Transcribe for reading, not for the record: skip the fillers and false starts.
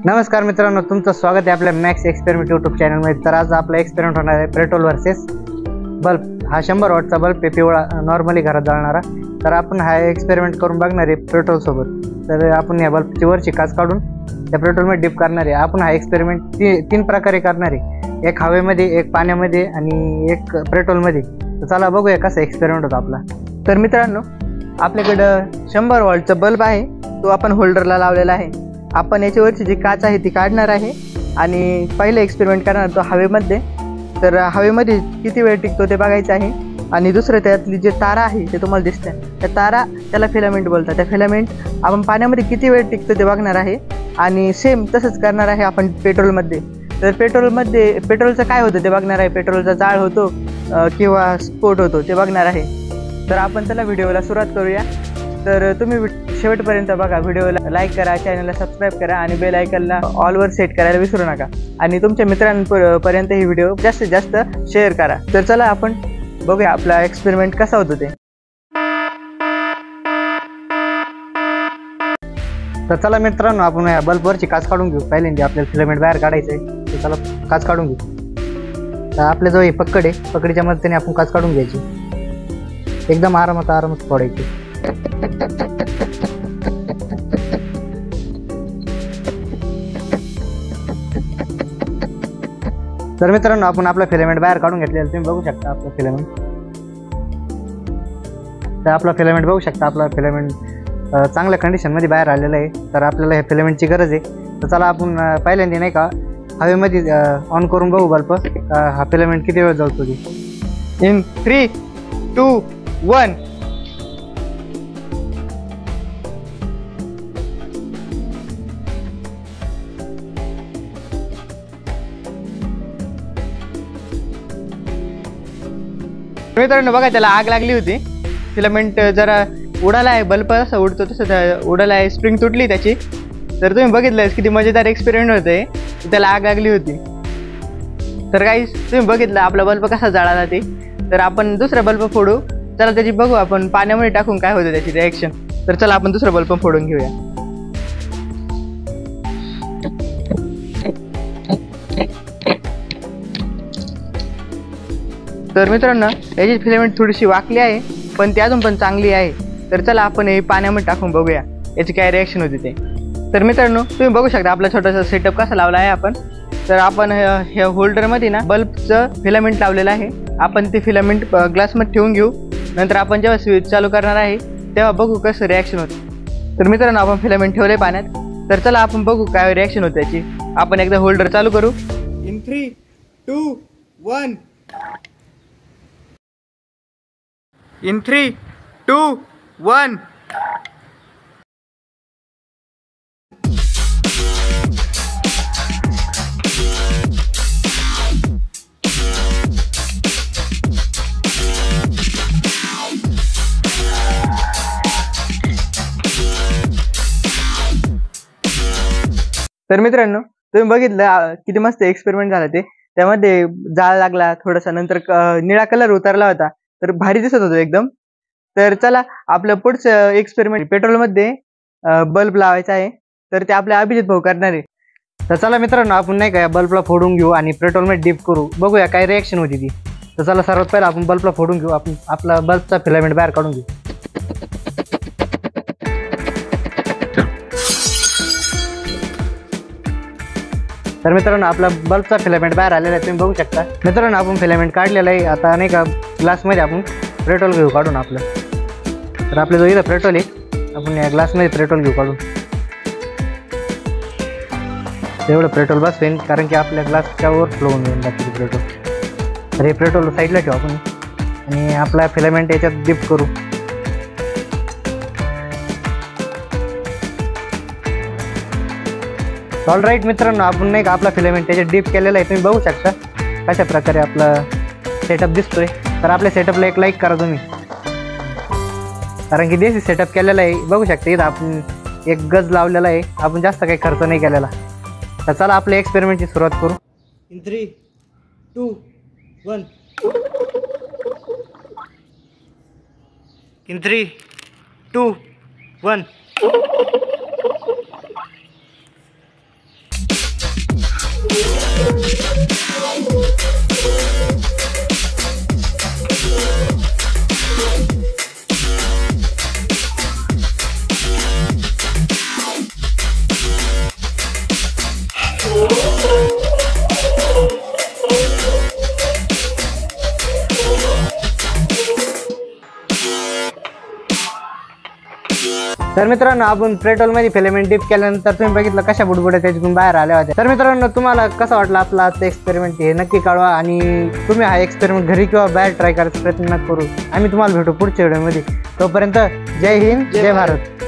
नमस्कार मित्रांनो, तुमचं स्वागत आहे आपल्या मॅक्स एक्सपेरिमेंट यूट्यूब चॅनलमध्ये। तर आज आपला एक्सपेरिमेंट होणार आहे पेट्रोल वर्सेस बल्ब। हा 100 वॉटचा बल्ब आहे, पिवळा, नॉर्मली घरात जळणारा। तर आपण हा एक्सपेरिमेंट करून बघणार आहे पेट्रोल सोबत। तर आपण या बल्बची वरची काच काढून त्या पेट्रोलमध्ये डिप करणार आहे। आपण हा एक्सपेरिमेंट तीन प्रकारे करणार आहे, एक हवेमध्ये, एक पाण्यामध्ये आणि एक पेट्रोलमध्ये। तर चला बघूया कसा एक्सपेरिमेंट होता आपला। तर मित्रांनो, आपल्याकडं 100 वॉटचा बल्ब आहे, तो आपण होल्डरला लावलेला आहे। आपण याच्यावरची जी काच आहे ती काढणार आहे आणि पहिले एक्सपेरिमेंट करणार तो हवेमध्ये। तर हवेमध्ये किती वेळ टिकतो ते बघायचं आहे। आणि दुसरं त्यातली जे तारा आहे ते तुम्हाला दिसतं, त्या तारा त्याला फिलामेंट बोलतात। त्या फिलामेंट आपण पाण्यामध्ये किती वेळ टिकतो ते बघणार आहे। आणि सेम तसंच करणार आहे आपण पेट्रोलमध्ये। तर पेट्रोलचं काय होतं ते बघणार आहे। पेट्रोलचा जाळ होतो किंवा स्फोट होतो ते बघणार आहे। तर आपण त्याला व्हिडिओला सुरुवात करूया। तर तुम्ही शेवटपर्यंत बघा, व्हिडिओला लाईक करा, चॅनलला सबस्क्राईब करा आणि बेल आयकॉनला ऑलवर सेट करायला विसरू नका। आणि तुमच्या मित्रांपर्यंत ही व्हिडिओ जास्तीत जास्त शेअर करा। तर चला आपण बघूया आपला एक्सपेरिमेंट कसा होतो ते। तर चला मित्रांनो, आपण या बल्बवरची काच काढून घेऊ। पहिल्यांदा आपल्याला फिलामेंट बाहेर काढायचं आहे, तर चला काच काढून घेऊ। तर आपल्याजवळ ही पकड आहे, पकडीच्या मदतीने आपण काच काढून घ्यायची, एकदम आरामात फोडायची। तर मित्रांनो, आपण आपला फिलामेंट बाहेर काढून घेतलेला तुम्ही बघू शकता आपला फिलामेंट। तर आपला फिलामेंट बघू शकता, आपला फिलामेंट चांगल्या कंडिशनमध्ये बाहेर आलेला आहे। तर आपल्याला ह्या फिलामेंटची गरज आहे। तर चला आपण पहिल्यांदा नाही का हवेमध्ये ऑन करून बघू बल्ब, हा फिलामेंट किती वेळ जळतो ते। इन 3, 2, 1। मित्रांनो बघा, त्याला आग लागली होती। फिलामेंट जरा उडाला आहे, बल्ब जसा उडतो तसं उडाला आहे, स्प्रिंग तुटली त्याची। तर तुम्ही बघितलं किती मजेदार एक्सपेरिमेंट होते, त्याला आग लागली होती। तर गाईस, तुम्ही बघितलं आपला बल्ब कसा जळाला ते। तर आपण दुसरा बल्ब फोडू, चला त्याची बघू आपण पाण्यामध्ये टाकून काय होतं त्याची रिॲक्शन। तर चला आपण दुसरा बल्ब फोडून घेऊया। तर मित्रांनो, याची फिलामेंट थोडीशी वाकली आहे, पण ती अजून पण चांगली आहे। तर चला आपण हे पाण्यामध्ये टाकून बघूया याची काय रिॲक्शन होती ते। तर मित्रांनो, तुम्ही बघू शकता आपला छोटासा सेटअप कसा लावला आहे आपण। तर आपण ह्या होल्डरमध्ये ना बल्बचं फिलामेंट लावलेलं आहे। आपण ते फिलामेंट ग्लासमध्ये ठेवून घेऊ, नंतर आपण जेव्हा स्विच चालू करणार आहे तेव्हा बघू कसं रिॲक्शन होतं। तर मित्रांनो, आपण फिलामेंट ठेवले पाण्यात, तर चला आपण बघू काय रिॲक्शन होते त्याची। आपण एकदा होल्डर चालू करू। इन 3, 2, 1। In 3, 2, 1। तर मित्रांनो, तुम्ही बघितलं किती मस्त एक्सपेरिमेंट झाला ते। त्यामध्ये जाळ लागला थोडासा, नंतर निळा कलर उतरला होता, तर भारी दिसत होतं एकदम। तर चला आपलं पुढचं एक्सपेरिमेंट पेट्रोलमध्ये बल्ब लावायचा आहे। तर ते आपले अभिजित भाऊ करणार आहे। तर चला मित्रांनो, आपण नाही का बल्बला फोडून घेऊ आणि पेट्रोलमध्ये डिप करू, बघूया काय रिॲक्शन होती ती। तर चला सर्वात पहिला आपण बल्बला फोडून घेऊ, आपण आपला बल्बचा फिलामेंट बाहेर काढून घेऊ। तर मित्रांनो, आपला बल्बचा फिलामेंट बाहेर आलेला आहे, तुम्ही बघू शकता। मित्रांनो, आपण फिलामेंट काढलेलं आहे। आता नाही का ग्लासमध्ये आपण पेट्रोल घेऊ काढून आपलं। तर आपल्या जो इथं पेट्रोल आहे, आपण या ग्लासमध्ये पेट्रोल घेऊ काढून। तेवढं पेट्रोल बस होईल, कारण की आपल्या ग्लासच्या ओव्हरफ्लो होऊन जाईल बाकीचं पेट्रोल। तर हे पेट्रोल साईडला ठेवू आपण आणि आपला फिलामेंट याच्यात डिप करू। ऑल राईट मित्रांनो, आपण नाही का आपला फिलामेंट त्याच्यात डिप केलेला आहे, तुम्ही बघू शकता कशा प्रकारे आपला सेटअप दिसतोय। तर आपल्या सेटअपला एक लाईक करा तुम्ही, कारण की देशी सेटअप केलेला आहे। बघू शकता इथं आपण एक गज लावलेला आहे, आपण जास्त काही खर्च नाही केलेला। तर चला आपल्या एक्सपेरिमेंटची सुरुवात करू। इन 3, 2, 1। इन 3, 2, 1। तर मित्रांनो, आपण पेट्रोल मध्ये फिलामेंट डिप केल्यानंतर तुम्ही बघितलं कशा बुडबुड्या त्याच्यातून बाहेर आल्या होत्या। तर मित्रांनो, तुम्हाला कसं वाटलं आपला आजचा एक्सपेरिमेंट हे नक्की कळवा आणि तुम्ही हा एक्सपेरिमेंट घरी किंवा बाहेर ट्राय करायचा प्रयत्न करू। आम्ही तुम्हाला भेटू पुढच्या व्हिडिओमध्ये। तोपर्यंत जय हिंद, जय भारत।